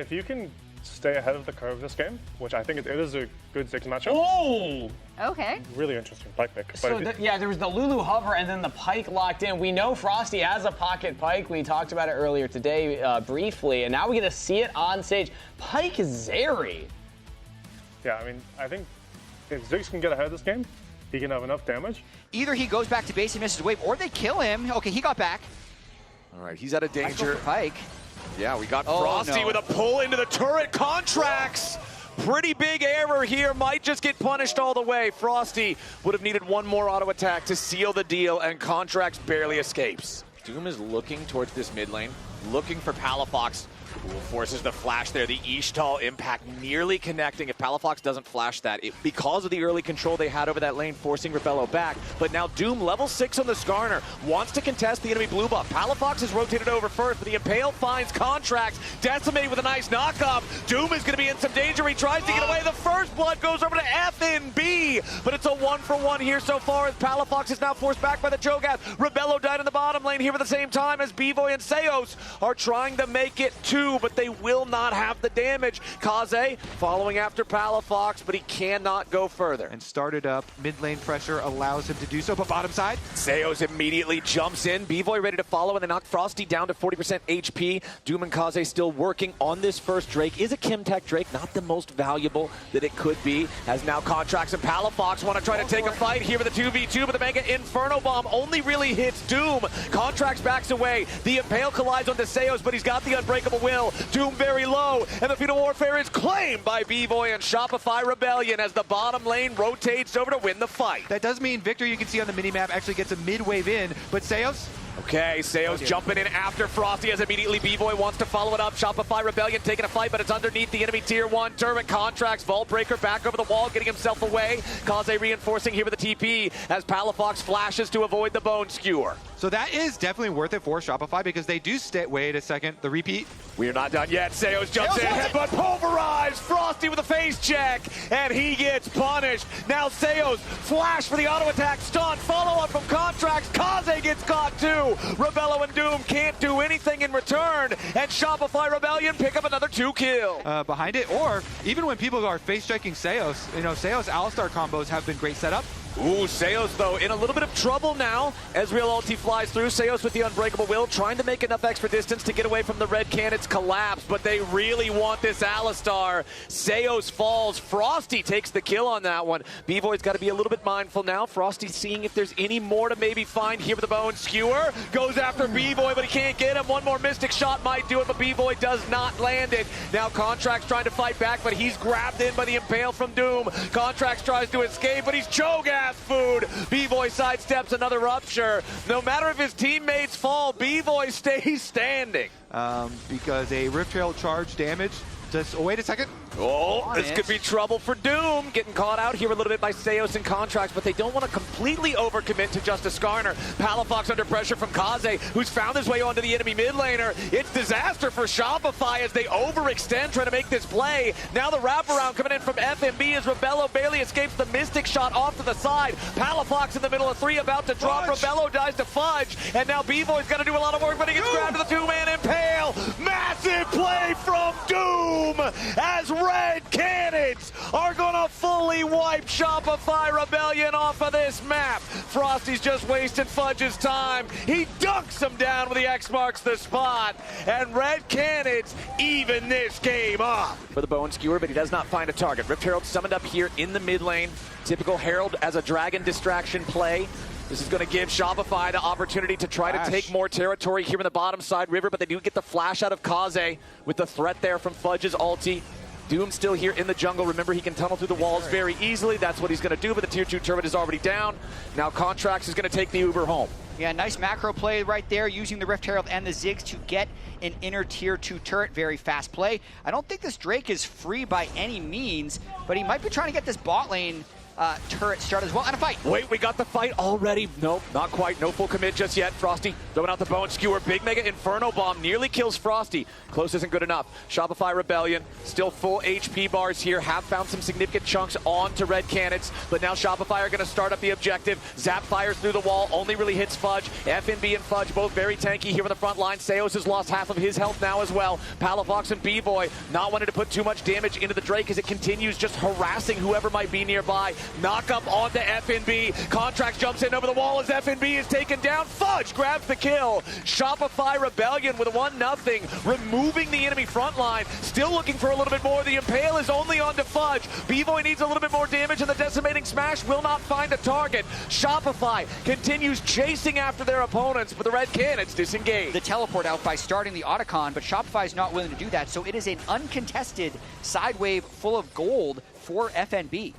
if you can stay ahead of the curve this game, which I think it is a good Ziggs matchup. Oh! Okay. Really interesting Pike pick. So, yeah, there was the Lulu hover and then the Pike locked in. We know Frosty has a pocket Pike. We talked about it earlier today briefly, and now we get to see it on stage. Pike is Zeri. Yeah, I mean, I think if Ziggs can get ahead of this game, he can have enough damage. Either he goes back to base and misses wave, or they kill him. Okay, he got back. All right, he's out of danger. Pike. Yeah, we got Frosty with a pull into the turret. Contracts. Pretty big error here. Might just get punished all the way. Frosty would have needed one more auto attack to seal the deal, and Contracts barely escapes. Doom is looking towards this mid lane, looking for Palafox, who forces the flash there. The Ishtal impact nearly connecting. If Palafox doesn't flash that, because of the early control they had over that lane, forcing Rebello back. But now Doom, level 6 on the Skarner, wants to contest the enemy blue buff. Palafox is rotated over first, but the Impale finds Contracts, decimated with a nice knockoff. Doom is going to be in some danger. He tries to get away. The first blood goes over to FNB, but it's a 1-for-1 here so far as Palafox is now forced back by the Cho'Gath. Rebello died in the bottom lane here at the same time as Bvoy and Seos are trying to make it 2, but they will not have the damage. Kaze following after Palafox, but he cannot go further. And started up, mid lane pressure allows him to do so, but bottom side? Seos immediately jumps in. Bvoy ready to follow, and they knock Frosty down to 40% HP. Doom and Kaze still working on this first Drake. Is a Chemtech Drake, not the most valuable that it could be, as now Contracts and Palafox want to try to take a fight here with a 2v2, but the Mega Inferno Bomb only really hits Doom. Contracts backs away. The Impale collides onto Seos, but he's got the Unbreakable Will. Doom very low, and the Feudal Warfare is claimed by Bvoy and Shopify Rebellion as the bottom lane rotates over to win the fight. That does mean Victor, you can see on the minimap, actually gets a mid-wave in, but Seos? Okay, Seos jumping in after Frosty as immediately Bvoy wants to follow it up. Shopify Rebellion taking a fight, but it's underneath the enemy tier 1 turret. Contracts, Vault Breaker back over the wall, getting himself away. Kaze reinforcing here with the TP as Palafox flashes to avoid the Bone Skewer. So that is definitely worth it for Shopify because they do wait a second, the repeat. We are not done yet. Seos jumps in, headbutt pulverized. Frosty with a face check, and he gets punished. Now Seos flash for the auto attack, stun, follow up from Contracts. Kaze gets caught too. Rebello and Doom can't do anything in return, and Shopify Rebellion pick up another 2 kill. Behind it, or even when people are face checking Seos, Seos Alistar combos have been great setup. Ooh, Seos, though, in a little bit of trouble now. Ezreal ulti flies through. Seos with the Unbreakable Will, trying to make enough extra distance to get away from the Red Cannon's collapse, but they really want this Alistar. Seos falls. Frosty takes the kill on that one. Bvoy's got to be a little bit mindful now. Frosty seeing if there's any more to maybe find here with the Bone Skewer. Goes after Bvoy, but he can't get him. One more Mystic shot might do it, but Bvoy does not land it. Now Contracts trying to fight back, but he's grabbed in by the Impale from Doom. Contracts tries to escape, but he's Cho'Gath food. Bvoy sidesteps another rupture. No matter if his teammates fall, Bvoy stays standing. Because a Rift Trail charge damage. Just wait a second. Oh, this could be trouble for Doom. Getting caught out here a little bit by Seos and Contracts, but they don't want to completely overcommit to just a Skarner. Palafox under pressure from Kaze, who's found his way onto the enemy mid laner. It's disaster for Shopify as they overextend, trying to make this play. Now the wraparound coming in from FNB as Rebello barely escapes the Mystic shot off to the side. Palafox in the middle of 3 about to drop. Rebello dies to Fudge, and now Bvoy's got to do a lot of work, but he gets grabbed to the 2-man Impale. Massive play from Doom as Red Cannons are gonna fully wipe Shopify Rebellion off of this map. Frosty's just wasted Fudge's time. He dunks him down with the X marks the spot, and Red Cannons even this game up. For the Bone Skewer, but he does not find a target. Rift Herald summoned up here in the mid lane. Typical Herald as a dragon distraction play. This is going to give Shopify the opportunity to try to take more territory here in the bottom side river, but they do get the flash out of Kaze with the threat there from Fudge's ulti. Doom still here in the jungle. Remember, he can tunnel through the walls very easily. That's what he's going to do, but the tier 2 turret is already down. Now Contracts is going to take the Uber home. Yeah, nice macro play right there, using the Rift Herald and the Ziggs to get an inner tier 2 turret. Very fast play. I don't think this Drake is free by any means, but he might be trying to get this bot lane turret start as well, and a fight. Wait, we got the fight already. Nope, not quite. No full commit just yet. Frosty throwing out the bone skewer. Big Mega Inferno Bomb nearly kills Frosty. Close isn't good enough. Shopify Rebellion still full HP bars here. Have found some significant chunks onto Red Cannons, but now Shopify are going to start up the objective. Zap fires through the wall, only really hits Fudge. FNB and Fudge both very tanky here on the front line. Seos has lost half of his health now as well. Palafox and B-Boy not wanting to put too much damage into the Drake as it continues just harassing whoever might be nearby. Knock up onto FNB. Contracts jumps in over the wall as FNB is taken down. Fudge grabs the kill. Shopify Rebellion with a 1-0, removing the enemy front line. Still looking for a little bit more. The Impale is only onto Fudge. B-Boy needs a little bit more damage, and the Decimating Smash will not find a target. Shopify continues chasing after their opponents, but the Red Cannons disengage. The teleport out by starting the Otacon, but Shopify is not willing to do that, so it is an uncontested side wave full of gold for FNB.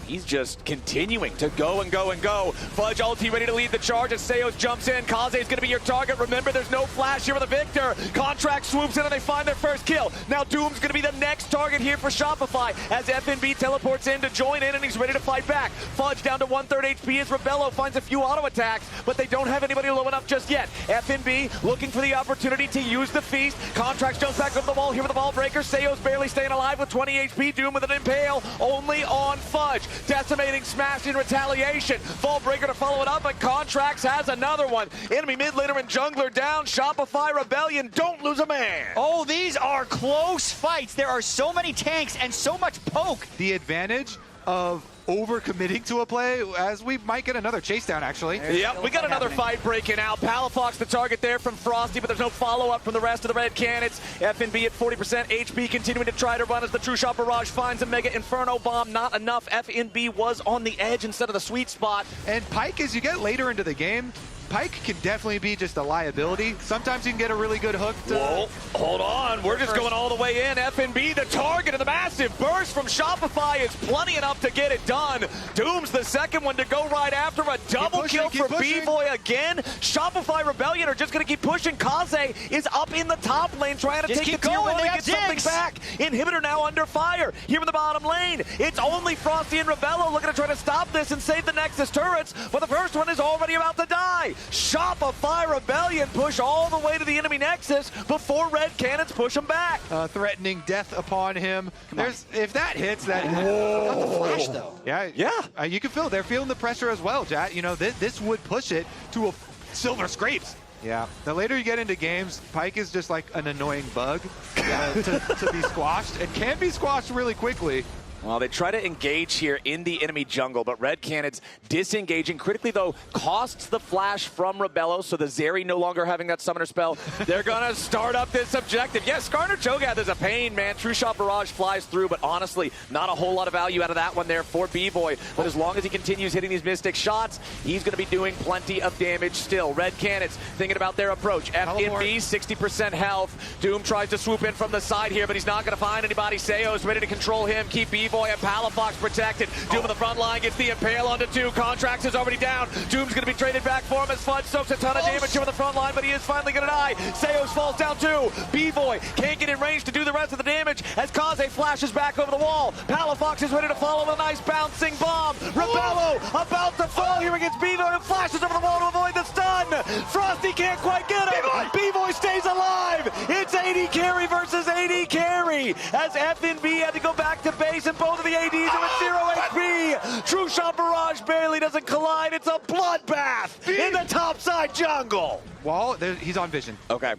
He's just continuing to go and go and go. Fudge ulti ready to lead the charge as Seos jumps in. Kaze is going to be your target. Remember, there's no flash here with the Victor. Contract swoops in and they find their first kill. Now Doom's going to be the next target here for Shopify as FNB teleports in to join in and he's ready to fight back. Fudge down to 1/3 HP as Rebello finds a few auto attacks, but they don't have anybody low enough just yet. FNB looking for the opportunity to use the feast. Contracts jumps back over the wall here with the ball breaker. Seos barely staying alive with 20 HP. Doom with an impale only on Fudge. Decimating Smash in retaliation. Fall breaker to follow it up, but Contracts has another one. Enemy mid laner and jungler down. Shopify Rebellion don't lose a man. Oh, these are close fights. There are so many tanks and so much poke. The advantage of over-committing to a play, as we might get another chase down, actually. Yep, we got another fight breaking out. Palafox the target there from Frosty, but there's no follow-up from the rest of the Red Cannons. FNB at 40% HP, continuing to try to run as the True Shot Barrage finds a Mega Inferno Bomb. Not enough. FNB was on the edge instead of the sweet spot. And Pyke, as you get later into the game, Pyke can definitely be just a liability. Sometimes you can get a really good hook to... Whoa, hold on. We're just going all the way in. FNB, the target of the massive burst from Shopify is plenty enough to get it done. Doom's the second one to go right after. A double kill for B-Boy again. Shopify Rebellion are just going to keep pushing. Kaze is up in the top lane trying to take the tier 1 and get something back. Inhibitor now under fire here in the bottom lane. It's only Frosty and Rebello looking to try to stop this and save the Nexus turrets, but the first one is already about to die. Shopify Rebellion push all the way to the enemy Nexus before Red Cannons push them back. Threatening death upon him. If that hits, that... Got the flash, though. Yeah. You can feel they're feeling the pressure as well, Jat. You know, this would push it to a silver scrapes. Yeah. The later you get into games, Pyke is just like an annoying bug to be squashed, and can be squashed really quickly. Well, they try to engage here in the enemy jungle, but Red Cannons disengaging. Critically, though, costs the flash from Rebello, so the Zeri no longer having that summoner spell. They're going to start up this objective. Yes, Skarner Cho'Gath is a pain, man. True Shot Barrage flies through, but honestly, not a whole lot of value out of that one there for B-Boy. But as long as he continues hitting these Mystic shots, he's going to be doing plenty of damage still. Red Cannons thinking about their approach. FNB, 60% health. Doom tries to swoop in from the side here, but he's not going to find anybody. Seo's ready to control him, keep B-Boy and Palafox protected. Doom on the front line gets the Impale onto 2. Contracts is already down. Doom's going to be traded back for him as Fudge soaks a ton of damage here on the front line, but he is finally going to die. Seos falls down too. B-Boy can't get in range to do the rest of the damage as Kaze flashes back over the wall. Palafox is ready to follow with a nice bouncing bomb. Rebello about to fall here against B-Boy and flashes over the wall to avoid the stun. Frosty can't quite get him. B-Boy stays alive. It's AD carry versus AD carry as FNB had to go back to base and both of the ADs are at 0 HP. True Shot Barrage barely doesn't collide. It's a bloodbath in the topside jungle. Wall, he's on vision. Okay.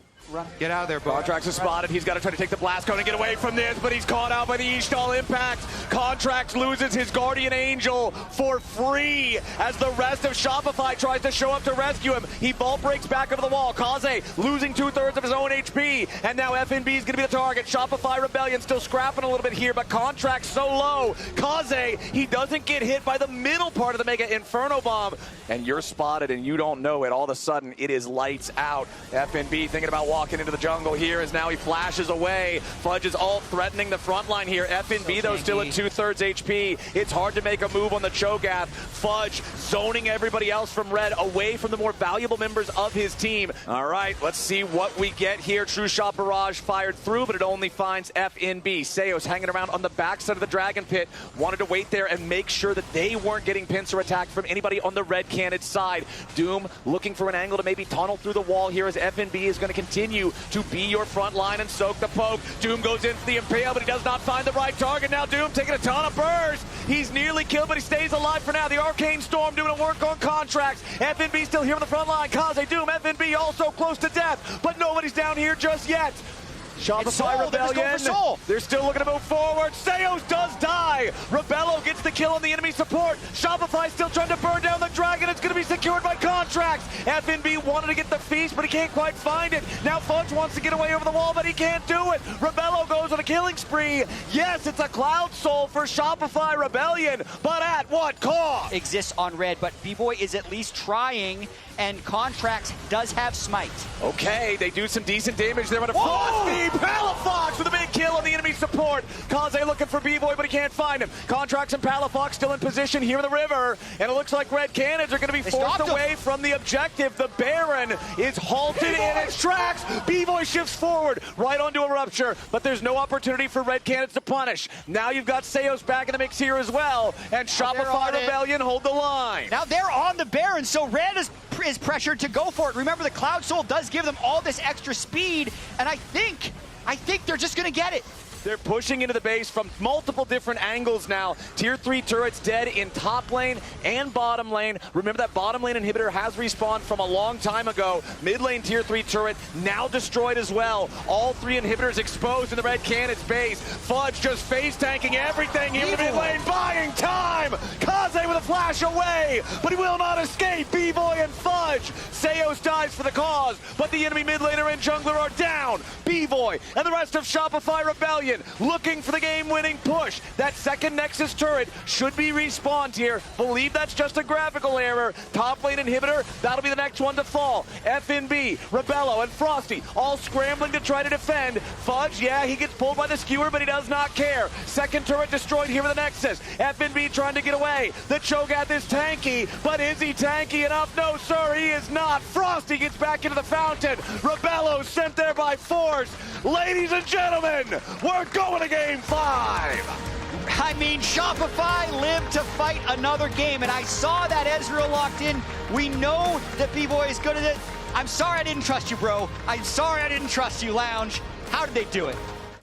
Get out of there, bro. Contracts is spotted. He's got to try to take the blast cone and get away from this, but he's caught out by the Ishtal impact. Contracts loses his Guardian Angel for free as the rest of Shopify tries to show up to rescue him. He vault breaks back over the wall. Kaze losing 2/3 of his own HP, and now FNB is going to be the target. Shopify Rebellion still scrapping a little bit here, but Contracts so low. Kaze, he doesn't get hit by the middle part of the Mega Inferno Bomb, and you're spotted and you don't know it. All of a sudden, it is lights out. FNB thinking about walking into the jungle here as now he flashes away. Fudge is all threatening the front line here. FNB, though, still at 2/3 HP. It's hard to make a move on the Cho'Gath. Fudge zoning everybody else from red away from the more valuable members of his team. All right, let's see what we get here. True Shot Barrage fired through, but it only finds FNB. Seos hanging around on the backside of the Dragon Pit. Wanted to wait there and make sure that they weren't getting pincer attacked from anybody on the red canned side. Doom looking for an angle to maybe tunnel through the wall here as FNB is going to continue to be your front line and soak the poke. Doom goes in for the Impale, but he does not find the right target. Now Doom taking a ton of burst. He's nearly killed, but he stays alive for now. The Arcane Storm doing a work on contracts. FNB still here on the front line. Kaze, Doom, FNB also close to death, but nobody's down here just yet. Shopify Rebellion, they're still looking to move forward. Seos does die. Rebello gets the kill on the enemy support. Shopify still trying to burn down the dragon. It's going to be secured by contracts. FNB wanted to get the feast, but he can't quite find it. Now Fudge wants to get away over the wall, but he can't do it. Rebello goes on a killing spree. Yes, it's a Cloud Soul for Shopify Rebellion, but at what cost? Exists on red, but B-Boy is at least trying, and Contracts does have smite. Okay, they do some decent damage there, but a Frosty Palafox with a big kill on the enemy support. Kaze looking for B-Boy, but he can't find him. Contracts and Palafox still in position here in the river, and it looks like red cannons are going to be forced away from the objective. The Baron is halted in its tracks. B-Boy shifts forward right onto a rupture, but there's no opportunity for red cannons to punish. Now you've got Seos back in the mix here as well, and Shopify Rebellion hold the line. Now they're on the Baron, so red is pressured to go for it. Remember, the Cloud Soul does give them all this extra speed, and I think they're just gonna get it. They're pushing into the base from multiple different angles now. Tier 3 turrets dead in top lane and bottom lane. Remember that bottom lane inhibitor has respawned from a long time ago. Mid lane Tier 3 turret now destroyed as well. All three inhibitors exposed in the red cannon's base. Fudge just face tanking everything here in the mid lane, buying time. Kaze with a flash away, but he will not escape. B-Boy and Fudge. Seos dies for the cause, but the enemy mid laner and jungler are down. B-Boy and the rest of Shopify Rebellion looking for the game-winning push. That second Nexus turret should be respawned here. Believe that's just a graphical error. Top lane inhibitor, that'll be the next one to fall. FNB, Rebello, and Frosty all scrambling to try to defend. Fudge, yeah, he gets pulled by the skewer, but he does not care. Second turret destroyed here with the Nexus. FNB trying to get away. The Cho'Gath is tanky, but is he tanky enough? No, sir, he is not. Frosty gets back into the fountain. Rebello sent there by force. Ladies and gentlemen, we're going to game 5. I mean, Shopify lived to fight another game, and I saw that Ezreal locked in. We know that B-Boy is good at it. I'm sorry I didn't trust you, bro. I'm sorry I didn't trust you, Lounge. How did they do it?